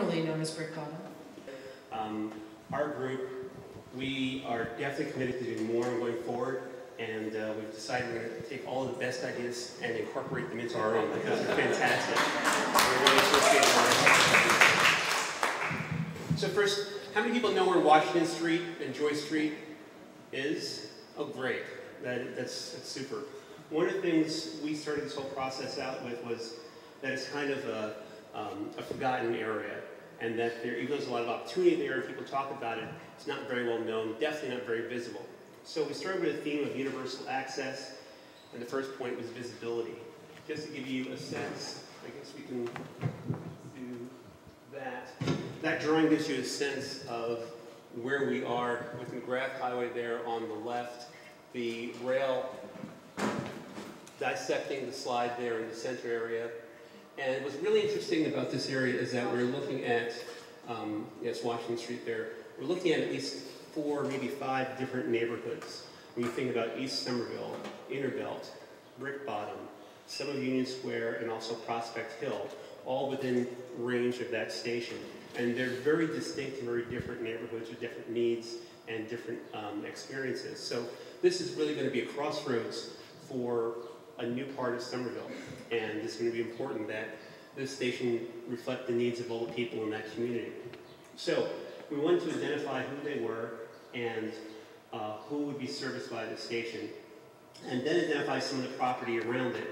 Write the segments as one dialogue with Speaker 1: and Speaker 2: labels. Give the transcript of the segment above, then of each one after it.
Speaker 1: Known as Brickbottom.
Speaker 2: Our group, we are definitely committed to doing more going forward, and we've decided we're going to take all of the best ideas and incorporate them into our own, because they're fantastic. We're really appreciative. So first, how many people know where Washington Street and Joy Street is? Oh, great. That's super. One of the things we started this whole process out with was that it's kind of a forgotten area, and that even though there's a lot of opportunity there, people talk about it, it's not very well known, definitely not very visible. So we started with a theme of universal access, and the first point was visibility. Just to give you a sense, I guess we can do that. That drawing gives you a sense of where we are with McGrath Highway there on the left, the rail dissecting the slide there in the center area. And what's really interesting about this area is that we're looking at, yes, Washington Street there, we're looking at least 4, maybe 5 different neighborhoods. When you think about East Somerville, Innerbelt, Brickbottom, some of Union Square, and also Prospect Hill, all within range of that station. And they're very distinct and very different neighborhoods with different needs and different experiences. So this is really going to be a crossroads for a new part of Somerville, and it's going to be important that this station reflect the needs of all the people in that community. So we wanted to identify who they were and who would be serviced by the station, and then identify some of the property around it.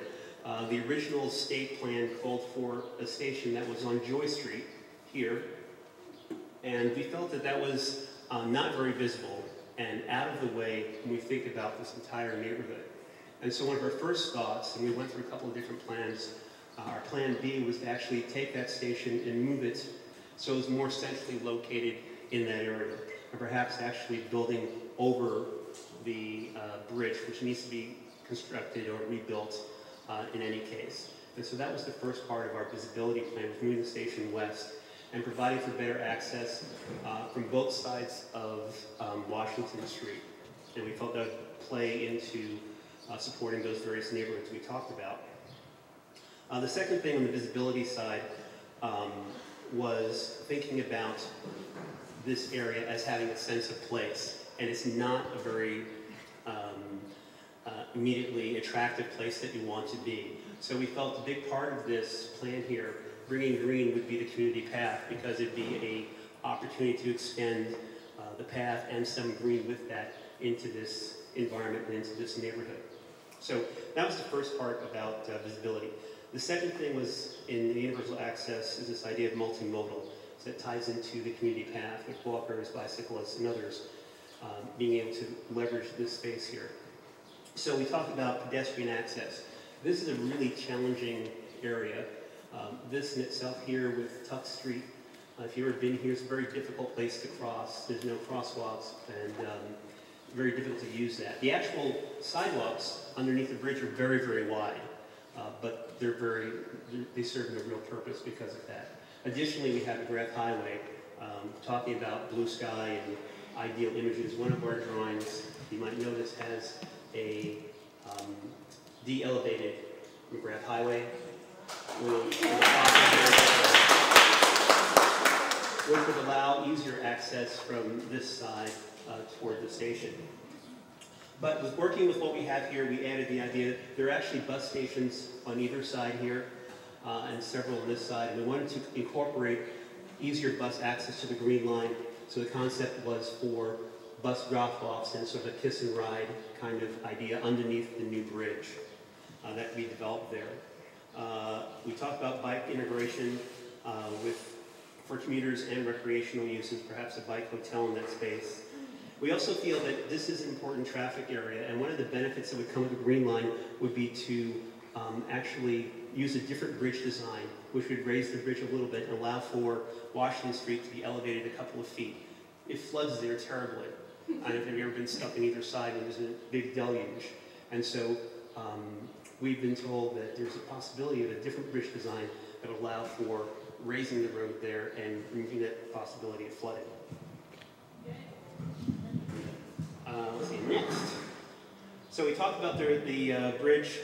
Speaker 2: The original state plan called for a station that was on Joy Street here, and we felt that that was not very visible and out of the way when we think about this entire neighborhood. And so one of our first thoughts, and we went through a couple of different plans, our plan B was to actually take that station and move it so it was more centrally located in that area, and perhaps actually building over the bridge, which needs to be constructed or rebuilt in any case. And so that was the first part of our visibility plan, was moving the station west and providing for better access from both sides of Washington Street. And we felt that would play into supporting those various neighborhoods we talked about. The second thing on the visibility side was thinking about this area as having a sense of place. And it's not a very immediately attractive place that you want to be. So we felt a big part of this plan here, bringing green, would be the community path, because it'd be an opportunity to extend the path and some green with that into this environment and into this neighborhood. So that was the first part about visibility. The second thing was in the universal access is this idea of multimodal. So that ties into the community path with walkers, bicyclists, and others being able to leverage this space here. So we talked about pedestrian access. This is a really challenging area. This in itself here with Tuck Street, if you've ever been here, it's a very difficult place to cross. There's no crosswalks, and very difficult to use that. The actual sidewalks underneath the bridge are very, very wide, but they serve no real purpose because of that. Additionally, we have McGrath Highway, talking about blue sky and ideal images. One of our drawings, you might notice, has a de-elevated McGrath Highway, which would allow easier access from this side toward the station. But with working with what we have here, we added the idea that there are actually bus stations on either side here, and several on this side. And we wanted to incorporate easier bus access to the Green Line. So the concept was for bus drop-offs and sort of a kiss and ride kind of idea underneath the new bridge that we developed there. We talked about bike integration for commuters and recreational uses, perhaps a bike hotel in that space. We also feel that this is an important traffic area, and one of the benefits that would come with the Green Line would be to actually use a different bridge design, which would raise the bridge a little bit and allow for Washington Street to be elevated a couple of feet. It floods there terribly. I don't know if you've ever been stuck on either side when there's a big deluge. And so we've been told that there's a possibility of a different bridge design that would allow for raising the road there and removing that possibility of flooding. Let's see, next. So we talked about the bridge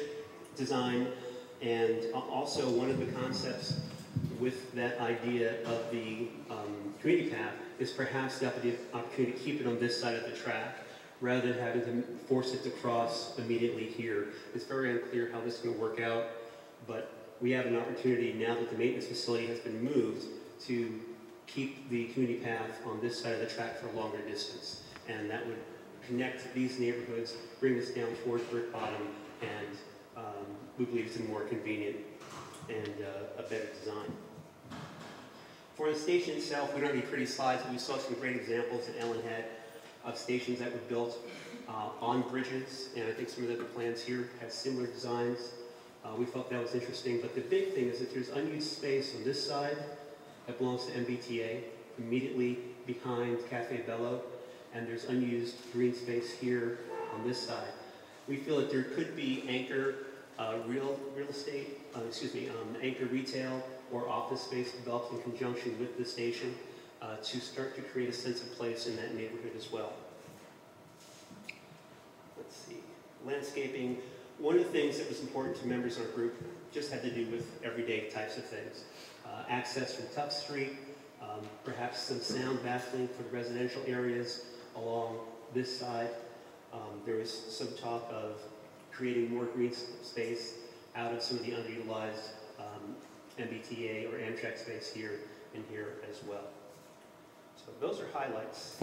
Speaker 2: design, and also one of the concepts with that idea of the community path is perhaps the opportunity to keep it on this side of the track rather than having to force it to cross immediately here. It's very unclear how this is going to work out, but we have an opportunity now that the maintenance facility has been moved to keep the community path on this side of the track for a longer distance. And that would connect these neighborhoods, bring us down towards Brickbottom, and we believe it's a more convenient and a better design. For the station itself, we don't have any pretty slides, but we saw some great examples that Ellen had of stations that were built on bridges, and I think some of the other plans here have similar designs. We thought that was interesting, but the big thing is that there's unused space on this side that belongs to MBTA, immediately behind Cafe Bello, and there's unused green space here on this side. We feel that there could be anchor real estate, anchor retail or office space developed in conjunction with the station to start to create a sense of place in that neighborhood as well. Let's see, landscaping. One of the things that was important to members of our group just had to do with everyday types of things. Access from Tuck Street, perhaps some sound baffling for the residential areas along this side. There was some talk of creating more green space out of some of the underutilized MBTA or Amtrak space here and here as well. So those are highlights.